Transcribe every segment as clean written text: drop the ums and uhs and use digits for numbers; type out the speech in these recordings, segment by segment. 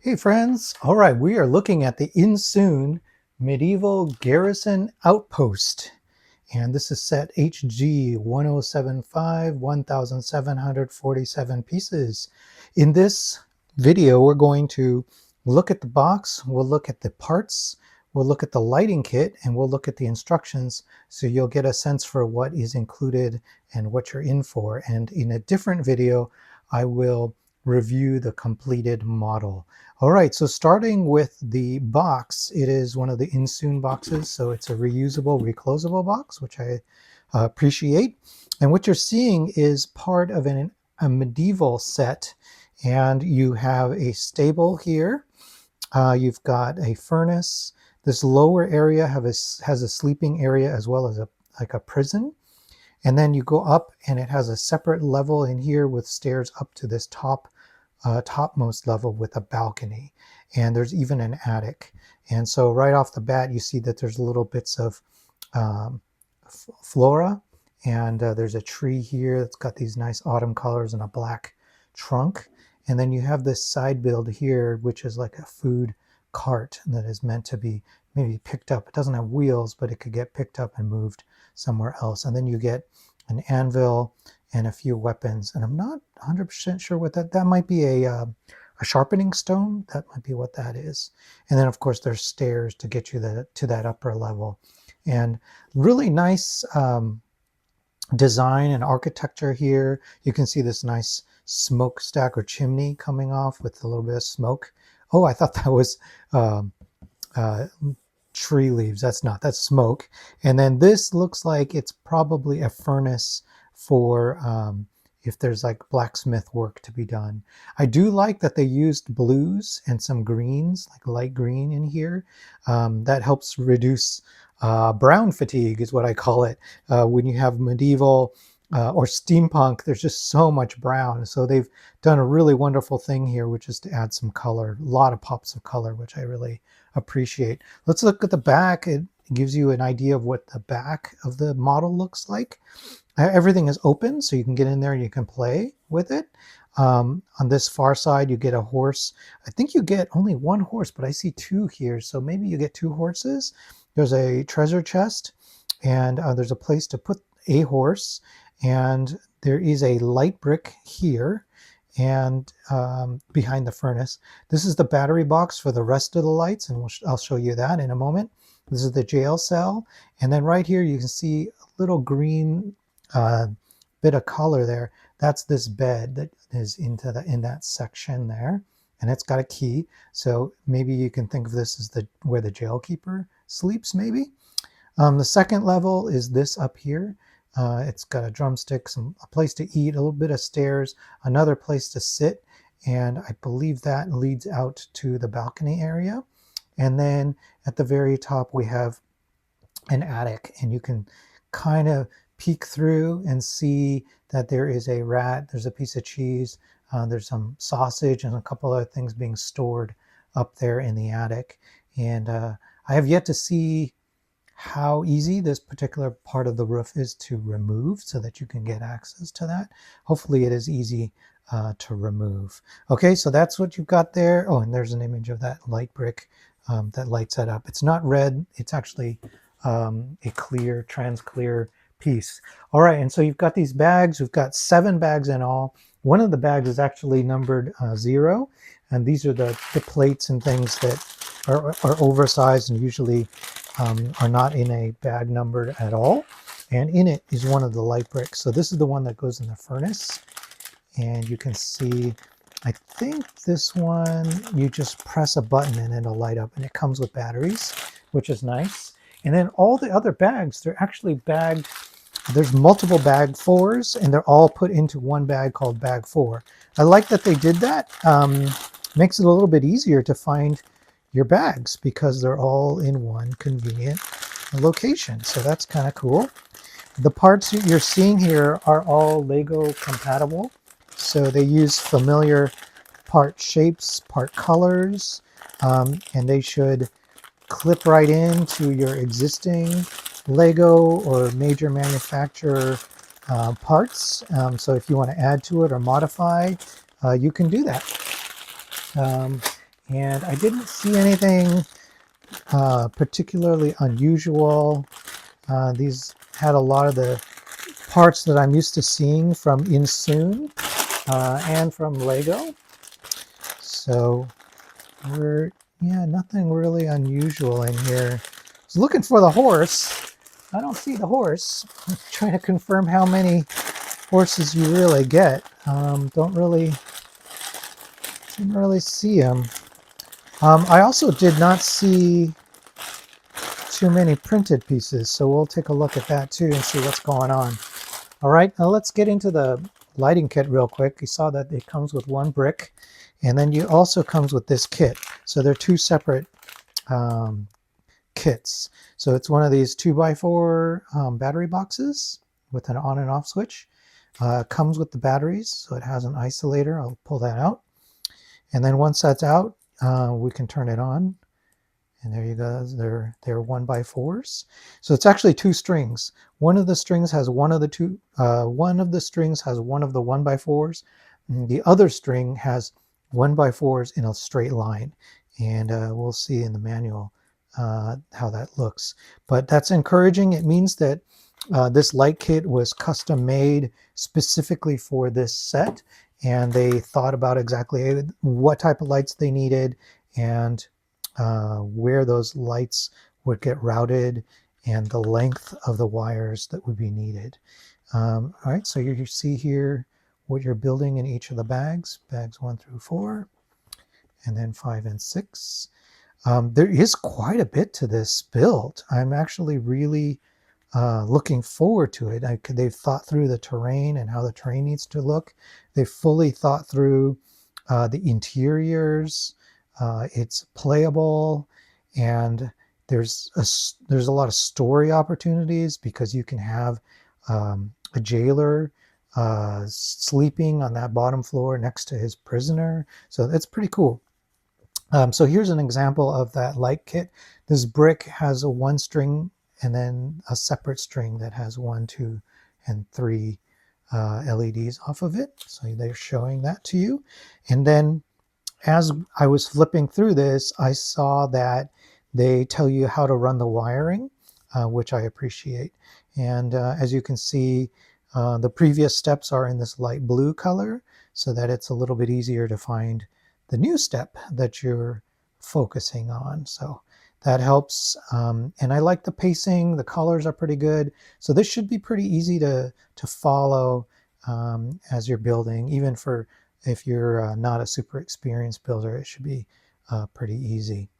Hey friends, all right, we are looking at the Insoon Medieval Garrison Outpost. And this is set HG1075, 1747 pieces. In this video, we're going to look at the box, we'll look at the parts, we'll look at the lighting kit, and we'll look at the instructions so you'll get a sense for what is included and what you're in for. And in a different video, I will review the completed model. All right, so starting with the box, it is one of the Insoon boxes, so it's a reusable, reclosable box, which I appreciate. And what you're seeing is part of a medieval set, and you have a stable here. You've got a furnace. This lower area has a sleeping area as well as like a prison. And then you go up and it has a separate level in here with stairs up to this topmost level with a balcony. And there's even an attic. And so right off the bat, you see that there's little bits of flora. And there's a tree here that's got these nice autumn colors and a black trunk. And then you have this side build here, which is like a food cart that is meant to be maybe picked up. It doesn't have wheels, but it could get picked up and moved somewhere else. And then you get an anvil and a few weapons. And I'm not 100% sure what that might be a sharpening stone. That might be what that is. And then of course there's stairs to get you to that upper level. And really nice design and architecture here. You can see this nice smokestack or chimney coming off with a little bit of smoke. Oh, I thought that was uh, tree leaves. That's not, that's smoke. And then this looks like it's probably a furnace for if there's like blacksmith work to be done. I do like that they used blues and some greens, like light green in here. That helps reduce brown fatigue is what I call it. When you have medieval or steampunk, there's just so much brown. So they've done a really wonderful thing here, which is to add some color, a lot of pops of color, which I really appreciate. Let's look at the back. It gives you an idea of what the back of the model looks like. Everything is open, so you can get in there and you can play with it. On this far side, you get a horse. I think you get only one horse, but I see two here, so maybe you get two horses. There's a treasure chest, and there's a place to put a horse, and there is a light brick here and behind the furnace. This is the battery box for the rest of the lights, and I'll show you that in a moment. This is the jail cell, and then right here you can see a little green bit of color there. That's this bed that is in that section there, and it's got a key. So maybe you can think of this as where the jail keeper sleeps. Maybe the second level is this up here. It's got a drumstick, a place to eat, a little bit of stairs, another place to sit, and I believe that leads out to the balcony area. And then at the very top we have an attic, and you can kind of peek through and see that there is a rat, there's a piece of cheese, there's some sausage and a couple other things being stored up there in the attic. And I have yet to see how easy this particular part of the roof is to remove so that you can get access to that. Hopefully it is easy to remove. Okay, so that's what you've got there. Oh, and there's an image of that light brick that lights that up. It's not red, it's actually a clear, trans-clear piece. All right, and so you've got these bags. We've got 7 bags in all. One of the bags is actually numbered 0, and these are the plates and things that are oversized and usually are not in a bag numbered at all. And in it is one of the light bricks. So this is the one that goes in the furnace. And you can see, I think this one, you just press a button and it'll light up, and it comes with batteries, which is nice. And then all the other bags, they're actually bagged. There's multiple bag 4s, and they're all put into one bag called bag 4. I like that they did that. Makes it a little bit easier to find your bags because they're all in one convenient location. So that's kind of cool. The parts that you're seeing here are all Lego compatible. So they use familiar part shapes, part colors, and they should clip right into your existing Lego or major manufacturer parts. So if you want to add to it or modify, you can do that. And I didn't see anything particularly unusual. These had a lot of the parts that I'm used to seeing from Insoon and from Lego. So yeah, nothing really unusual in here. I was looking for the horse. I don't see the horse. I'm trying to confirm how many horses you really get. Didn't really see him. I also did not see too many printed pieces, so we'll take a look at that too and see what's going on. All right, now let's get into the lighting kit real quick. You saw that it comes with one brick, and then you also comes with this kit. So they're two separate kits. So it's one of these 2x4 battery boxes with an on and off switch. Comes with the batteries, so it has an isolator. I'll pull that out. And then once that's out, we can turn it on. And there you go. They're 1x4s. So it's actually two strings. One of the strings has one of the two. One of the strings has one of the 1x4s. The other string has 1x4s in a straight line. And we'll see in the manual how that looks. But that's encouraging. It means that this light kit was custom made specifically for this set. And they thought about exactly what type of lights they needed and where those lights would get routed and the length of the wires that would be needed. All right, so you see here what you're building in each of the bags 1 through 4, and then 5 and 6. There is quite a bit to this build. I'm actually really looking forward to it. They've thought through the terrain and how the terrain needs to look. They've fully thought through the interiors. It's playable, and there's a lot of story opportunities because you can have a jailer sleeping on that bottom floor next to his prisoner. So that's pretty cool. So here's an example of that light kit. This brick has a 1 string and then a separate string that has 1, 2, and 3 LEDs off of it. So they're showing that to you. And then as I was flipping through this, I saw that they tell you how to run the wiring, which I appreciate. And as you can see, the previous steps are in this light blue color so that it's a little bit easier to find the new step that you're focusing on. So that helps. And I like the pacing. The colors are pretty good. So this should be pretty easy to follow as you're building, even for if you're not a super experienced builder, it should be pretty easy.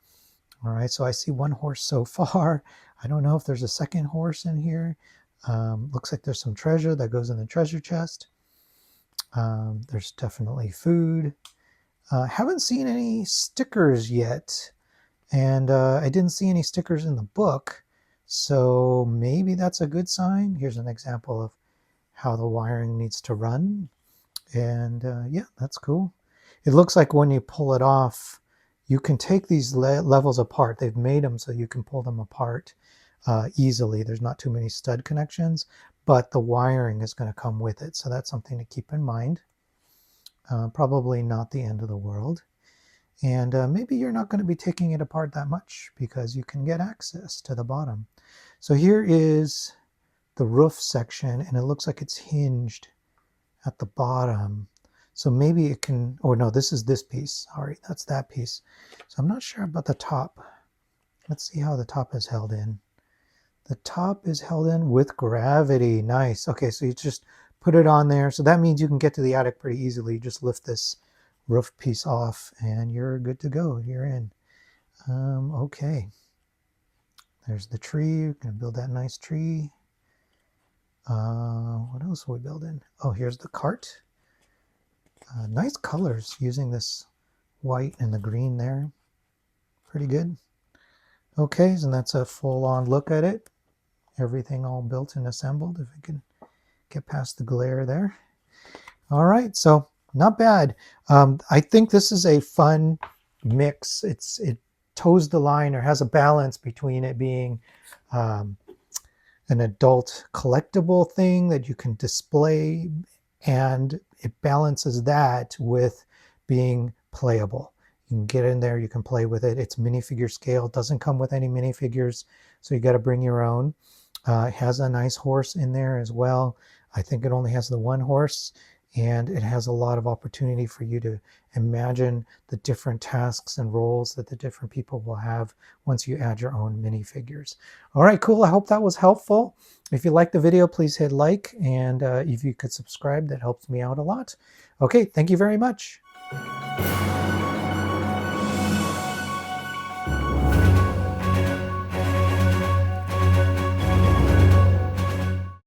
All right, so I see 1 horse so far. I don't know if there's a second horse in here. Looks like there's some treasure that goes in the treasure chest. There's definitely food. Haven't seen any stickers yet, and I didn't see any stickers in the book, so maybe that's a good sign. Here's an example of how the wiring needs to run. And yeah, that's cool. It looks like when you pull it off, you can take these levels apart. They've made them so you can pull them apart easily. There's not too many stud connections, but the wiring is going to come with it. So that's something to keep in mind. Probably not the end of the world. And maybe you're not going to be taking it apart that much because you can get access to the bottom. So here is the roof section, and it looks like it's hinged at the bottom. So maybe it can, oh no, this is this piece. All right, that's that piece. So I'm not sure about the top. Let's see how the top is held in. The top is held in with gravity. Nice. Okay, so you just put it on there. So that means you can get to the attic pretty easily. You just lift this roof piece off and you're good to go. You're in. Okay. There's the tree. You're going to build that nice tree. What else are we building? Oh, here's the cart. Nice colors using this white and the green there. Pretty good. Okay, and that's a full-on look at it. Everything all built and assembled, if we can get past the glare there. All right, so not bad. I think this is a fun mix. It toes the line or has a balance between it being an adult collectible thing that you can display, and it balances that with being playable. You can get in there, you can play with it. It's minifigure scale, it doesn't come with any minifigures, so you got to bring your own. It has a nice horse in there as well. I think it only has the one horse, and it has a lot of opportunity for you to imagine the different tasks and roles that the different people will have once you add your own minifigures. All right, cool. I hope that was helpful. If you liked the video, please hit like, and if you could subscribe, that helps me out a lot. Okay, thank you very much.